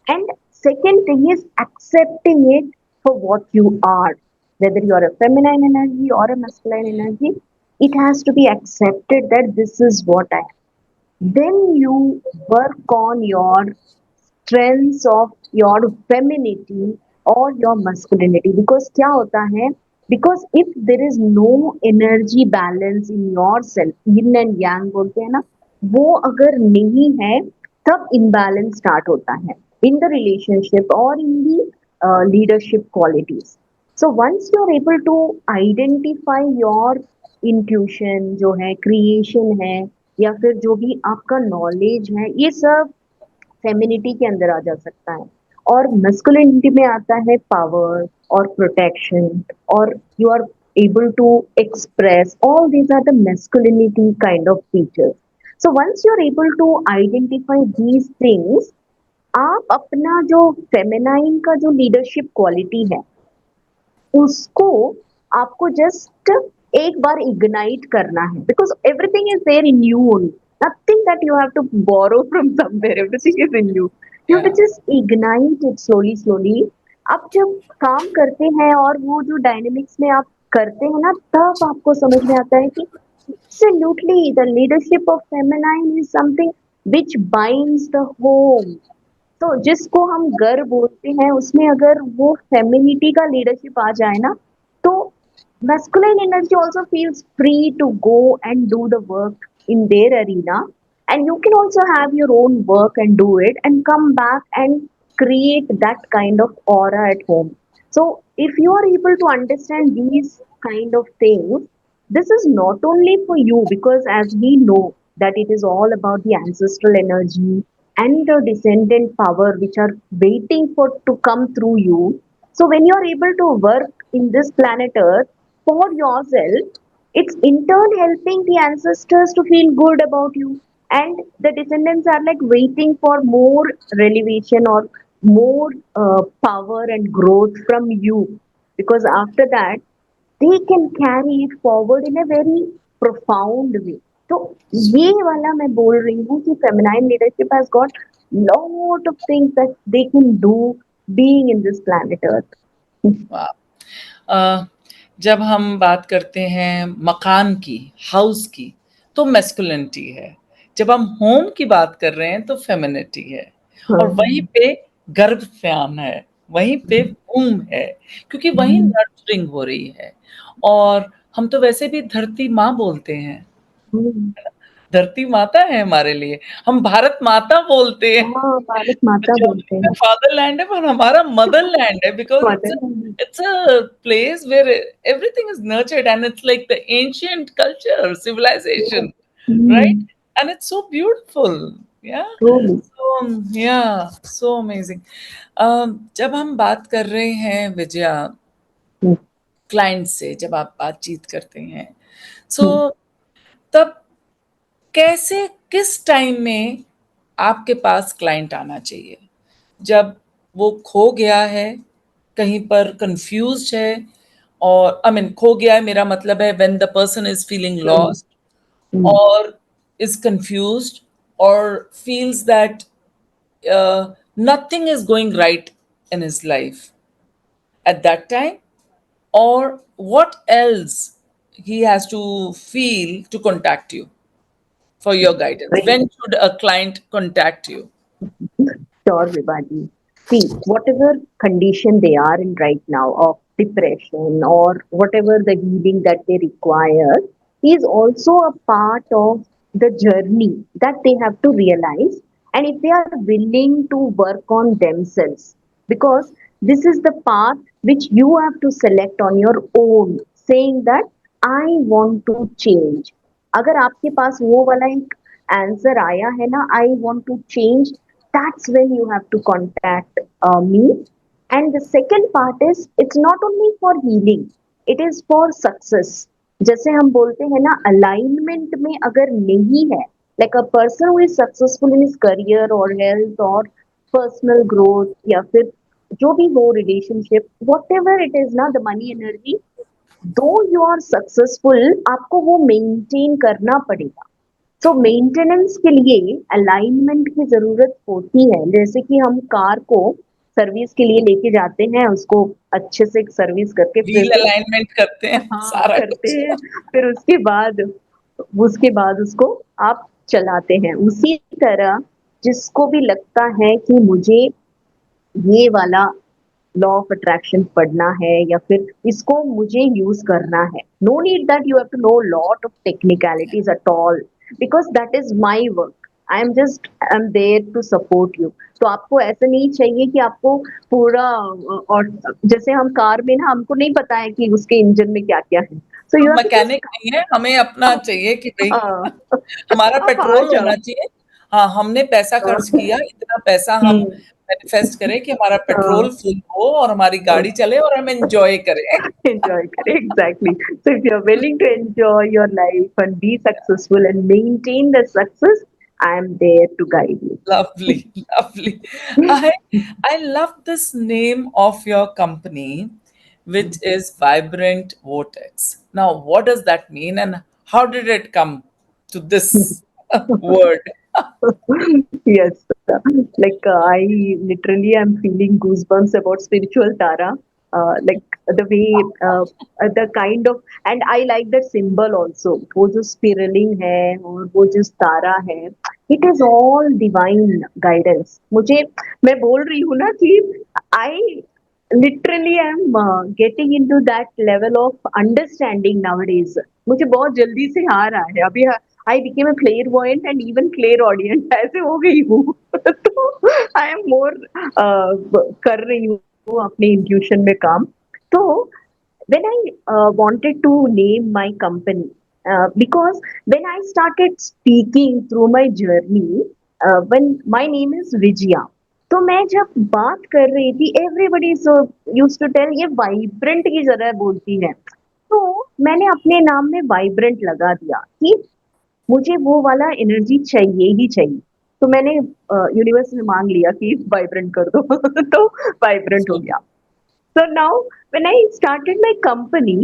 And second thing is accepting it for what you are. Whether you are a feminine energy or a masculine energy, it has to be accepted that this is what I am. Then you work on your strengths of your femininity or your masculinity. Because क्या होता है? Because if there is no energy balance in yourself, yin and yang बोलते हैं ना, वो अगर नहीं है, तब imbalance start होता है in the relationship or in the leadership qualities. So once you are able to identify your intuition जो है, creation है, या फिर जो भी आपका नॉलेज है, ये सब फेमिनिटी के अंदर आ जा सकता है। और मस्कुलिनिटी में आता है पावर और प्रोटेक्शन, और you are able to express all these are the masculinity kind of features. So once you're able to identify these things, आप अपना जो फेमिनाइन का जो लीडरशिप क्वालिटी है उसको आपको जस्ट एक बार इग्नाइट करना है, because everything is there in you only, nothing that you have to borrow from somewhere, everything is in you have yeah, to just ignite it slowly slowly. आप जब काम करते हैं और वो जो डायनेमिक्स में आप करते हैं ना, तब आपको समझ में आता है कि absolutely the leadership of feminine is something which binds the home। तो जिसको हम घर बोलते हैं उसमें अगर वो फेमिनिटी का लीडरशिप आ जाए ना, तो masculine energy also feels free to go and do the work in their arena, and you can also have your own work and do it and come back and create that kind of aura at home. So if you are able to understand these kind of things, this is not only for you, because as we know that it is all about the ancestral energy and the descendant power which are waiting for to come through you. So when you are able to work in this planet earth for yourself, it's in turn helping the ancestors to feel good about you, and the descendants are like waiting for more relevation or more power and growth from you, because after that they can carry it forward in a very profound way. तो ये वाला मैं बोल रही हूँ कि feminine leadership has got lot of things that they can do being in this planet earth. वाह। अ, जब हम बात करते हैं मकान की, हाउस की, तो मैस्कुलिनिटी है। जब हम होम की बात कर रहे हैं तो फेमिनिटी है। और वहीं हाँ। पे गर्भफ़यान है, वहीं पे वूम्ब है, क्योंकि वहीं हम्म, नर्चरिंग हो रही है। और हम तो वैसे भी धरती माँ बोलते हैं, हम्म। धरती माता है हमारे लिए। हम भारत माता बोलते हैं। हाँ, भारत माता जर्मनी बोलते में हैं। फादरलैंड है, पर हमारा मदरलैंड है, because mother. it's a place where everything is nurtured and it's like the ancient culture, civilization, right? And it's so beautiful. Yeah. Truly. So yeah, so amazing. जब हम बात कर रहे हैं विजया, क्लाइंट से जब आप बातचीत करते हैं, सो तब कैसे, किस टाइम में आपके पास क्लाइंट आना चाहिए? जब वो खो गया है, कहीं पर कन्फ्यूज़्ड है, और आई मीन खो गया है मेरा मतलब है when the person is feeling lost or is confused or feels that nothing is going right in his life at that time, or what else he has to feel to contact you for your guidance. When should a client contact you? Sure, Vibhaji. See, whatever condition they are in right now of depression or whatever the healing that they require, is also a part of the journey that they have to realize, and if they are willing to work on themselves, because this is the path which you have to select on your own, saying that I want to change. अगर आपके पास वो वाला एक answer आया है ना, I want to change, that's when you have to contact me. And the second part is, it's not only for healing, it is for success. जैसे हम बोलते हैं ना, अलाइनमेंट में अगर नहीं है, like a person who is successful in his career और हेल्थ और पर्सनल ग्रोथ, या फिर जो भी हो, relationship, what ever it is ना, द मनी एनर्जी, दो यू आर सक्सेसफुल, आपको वो मेंटेन करना पड़ेगा। सो मेंटेनेंस के लिए अलाइनमेंट की जरूरत होती है। जैसे कि हम कार को सर्विस के लिए लेके जाते हैं, उसको अच्छे से सर्विस करके व्हील फिर अलाइनमेंट करते हैं हाँ सारा करते कुछ। हैं, फिर उसके बाद उसको आप चलाते हैं। उसी तरह जिसको भी लगता है कि मुझे ये वाला लॉ ऑफ अट्रैक्शन पढ़ना है, या फिर इसको मुझे यूज करना है, no need that you have to know lot of technicalities at all, because that is my work. I am there to support you. तो आपको ऐसा नहीं चाहिए कि आपको पूरा और जैसे हम कार में ना, हमको नहीं पता है कि उसके इंजन में क्या क्या है, सो यू हम हैव टू मैकेनिक जस्ट नहीं है, हमें अपना चाहिए कि भाई हमारा आप आ पेट्रोल जाओ। होना चाहिए। हाँ, हमने पैसा खर्च किया, इतना पैसा हम हम्म, मैनिफेस्ट करें कि हमारा पेट्रोल हाँ, फुल हो और हमारी गाड़ी चले और हम एंजॉय करें। enjoy kare. Exactly. So if you're willing to enjoy your life and be successful and maintain the success, I am there to guide you. Lovely, lovely. I I love this name of your company, which is Vibrant Vortex. Now, what does that mean, and how did it come to this word? Yes, like I literally am feeling goosebumps about spiritual Tara. Like the way, the kind of, and I like that symbol also. वो जो spiraling है और वो जो तारा है, it is all divine guidance. मुझे, मैं बोल रही हूँ ना कि I literally am getting into that level of understanding nowadays. मुझे बहुत जल्दी से आ रहा है अभी। I became a clairvoyant and even clairaudient ऐसे हो गई हूँ। तो आई एम मोर कर रही हूँ अपने इंट्यूशन में काम। तो when I wanted to name my company, because when I started speaking through my journey, when my name is Vijaya, तो मैं जब बात कर रही थी, एवरीबडी यूज्ड टू टेल ये वाइब्रेंट की जगह बोलती है, तो मैंने अपने नाम में वाइब्रेंट लगा दिया कि मुझे वो वाला एनर्जी चाहिए ही चाहिए। तो मैंने यूनिवर्स में मांग लिया कि वाइब्रेंट कर दो तो वाइब्रेंट हो So, गया। So now, when I started my company,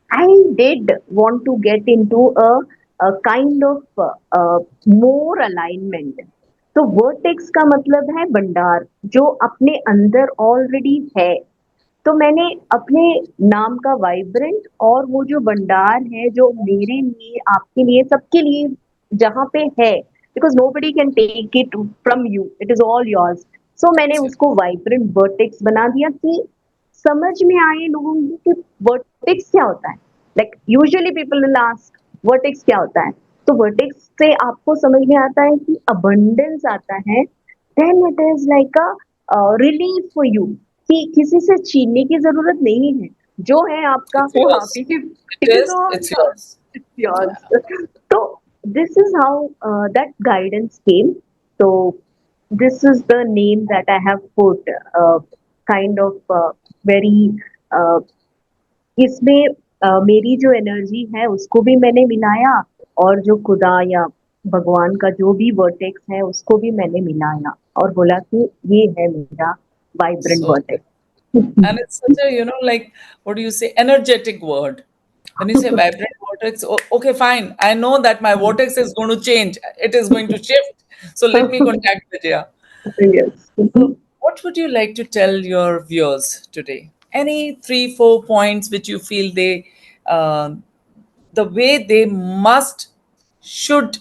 I did want to get into a kind of more alignment. तो वर्टेक्स का मतलब है भंडार, जो अपने अंदर ऑलरेडी है। तो मैंने अपने नाम का वाइब्रेंट और वो जो भंडार है, जो मेरे लिए, आपके लिए, सबके लिए जहाँ पे है, because nobody can take it from you, it is all yours. So मैंने उसको वाइब्रेंट वर्टेक्स बना दिया कि समझ में आए लोगों को कि वर्टेक्स क्या होता है। Like usually people will ask vertex क्या होता है, तो वर्टेक्स से आपको समझ में आता है कि अबंडेंस आता है, then it is like a relief for you, कि किसी से छीनने की जरूरत नहीं है, जो है आपका it's वो आप yours. ही, It it is is. All It's yours. Yeah. Yours. तो this is how that guidance came. तो this is the name that I have put, kind of very इसमें मेरी जो एनर्जी है उसको भी मैंने मिलाया, और जो खुदा या भगवान का जो भी वर्टेक्स है उसको भी मैंने मिलाया, और बोला कि ये है मेरा vibrant So good. Vertex. And it's such a, like, what do you say, energetic word. When you say vibrant vortex, okay, fine. I know that my vortex is going to change. It is going to shift. So let me contact Vijaya. Yes. So, what would you like to tell your viewers today? Any three, 4 points which you feel uh, the way they should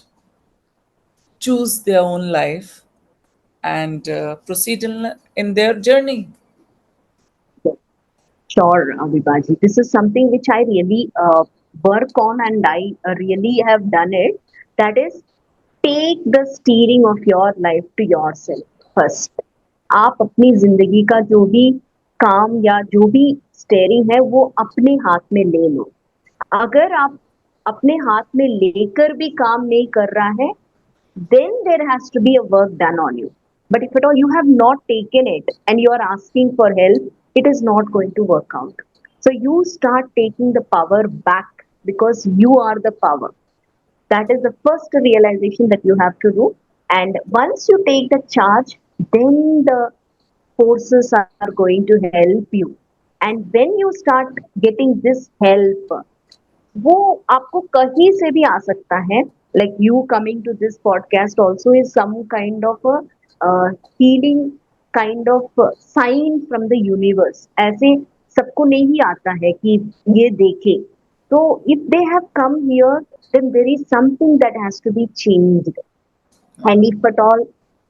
choose their own life and proceed in their journey? Sure, Vibhaji. This is something which I really work on, and I really have done it. That is, take the steering of your life to yourself first. आप अपनी जिंदगी का जो भी काम या जो भी स्टेयरिंग है वो अपने हाथ में ले लो। अगर आप अपने हाथ में लेकर भी काम नहीं कर रहा है, then there has to be a work done on you. But if at all you have not taken it and you are asking for help, it is not going to work out. So you start taking the power back because you are the power. That is the first realization that you have to do. And once you take the charge, then the forces are going to help you. And when you start getting this help, वो आपको कहीं से भी आ सकता है, like you coming to this podcast also is some kind of healing, kind of sign from the universe. ऐसे सबको नहीं आता है कि ये देखे, तो if they have come here then there is something that has to be changed. And if at all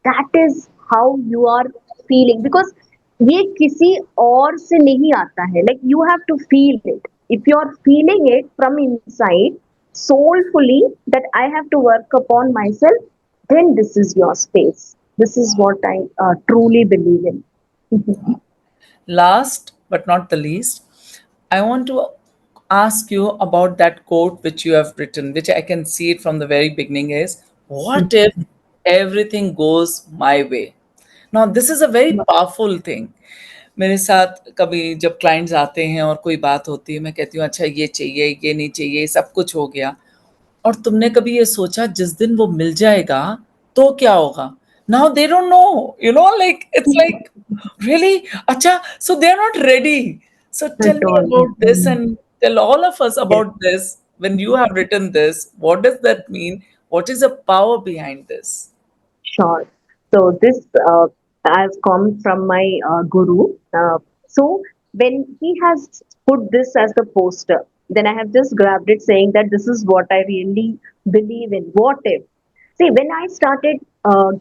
that is how you are feeling, because ये किसी और से नहीं आता है, like you have to feel it. If you are feeling it from inside soulfully that I have to work upon myself, then this is your space. This is what I truly believe in. Last but not the least, I want to ask you about that quote which you have written, which I can see it from the very beginning is, what if everything goes my way? Now, this is a very powerful thing. मेरे साथ कभी जब clients आते हैं और कोई बात होती है, मैं कहती हूँ अच्छा ये चाहिए, ये नहीं चाहिए, सब कुछ हो गया। और तुमने कभी ये सोचा जिस दिन वो मिल जाएगा तो क्या होगा? Now they don't know, you know, like it's like really अच्छा, so they are not ready. So tell At me all. About this and tell all of us Yes. About this. When you have written this, what does that mean? What is the power behind this? Sure. So this has come from my guru. So when he has put this as the poster, then I have just grabbed it, saying that this is what I really believe in. What if? See, when I started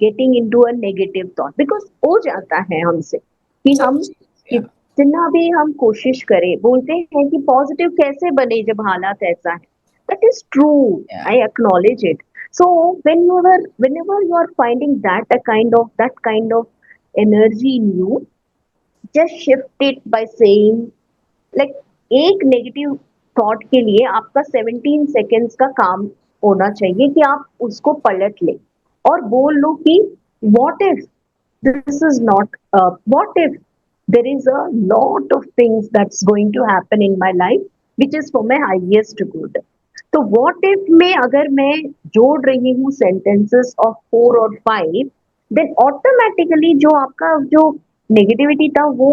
getting into a negative thought, because हो जाता है हमसे कि सब हम चीज, yeah, कितना भी हम कोशिश करें, बोलते हैं कि पॉजिटिव कैसे बने जब हालात ऐसा है। That is true. yeah. I acknowledge it. So whenever you are finding that kind of energy in you, just shift it by saying, like, एक नेगेटिव थॉट के लिए आपका 17 सेकेंड्स का काम होना चाहिए कि आप उसको पलट लें और बोल लो कि what if this is not what if there is a lot of things that's going to happen in my life which is for my highest good. तो what if में अगर मैं जोड़ रही हूँ sentences of 4 और 5, then automatically जो आपका जो नेगेटिविटी था वो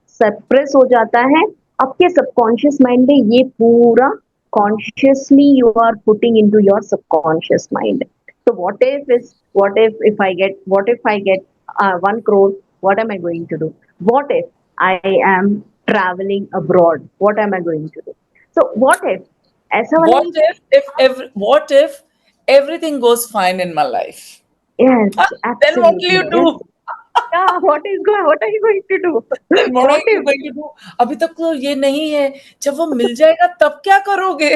सप्रेस हो जाता है। आपके सबकॉन्शियस माइंड में ये पूरा consciously you are putting into your subconscious mind. So what if I get 1 crore, what am I going to do? What if I am traveling abroad? What am I going to do? So what if ऐसा वाला What if everything goes fine in my life? yes, Then what will absolutely. you Yes. do? Yeah, what are you going to do? Then what are What you if? going to do? अभी तक तो ये नहीं है, जब वो मिल जाएगा तब क्या करोगे?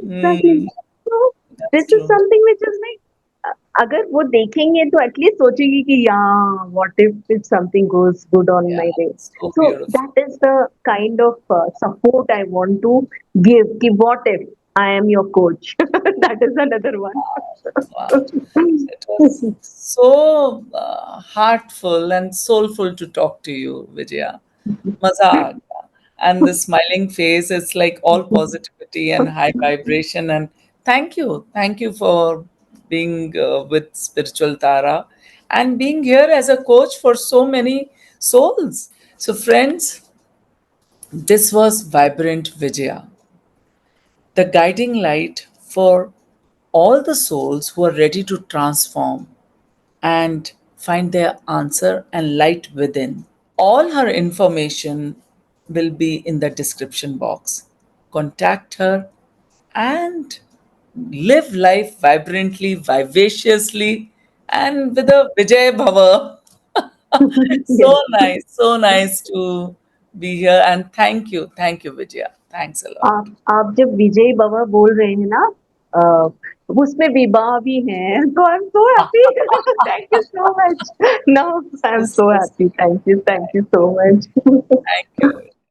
Exactly. Hmm, So that's this is true. something which is like अगर वो देखेंगे तो एटलीस्ट सोचेगी कि या what if something goes good on Yeah, my way. so So beautiful. that is the kind of support I want to give कि what if I am your coach. That is another one. Wow. It was so heartful and soulful to talk to you, Vijaya. Maza aa gaya. And the smiling face, it's like all positivity and high vibration. And thank you for being with Spiritual Tara and being here as a coach for so many souls. So, friends, this was Vibrant Vijaya, the guiding light for all the souls who are ready to transform and find their answer and light within. All her information will be in the description box. Contact her and live life vibrantly, vivaciously, and with a Vijay Bhava. Yes. So nice to be here. And thank you, Vijaya. Thanks a lot. आप जब विजय बाबा बोल रहे हैं ना, अ, उसमें विवाह भी है, तो I am so happy. Thank you so much. Now I am This so was happy. Thank you so much. thank you.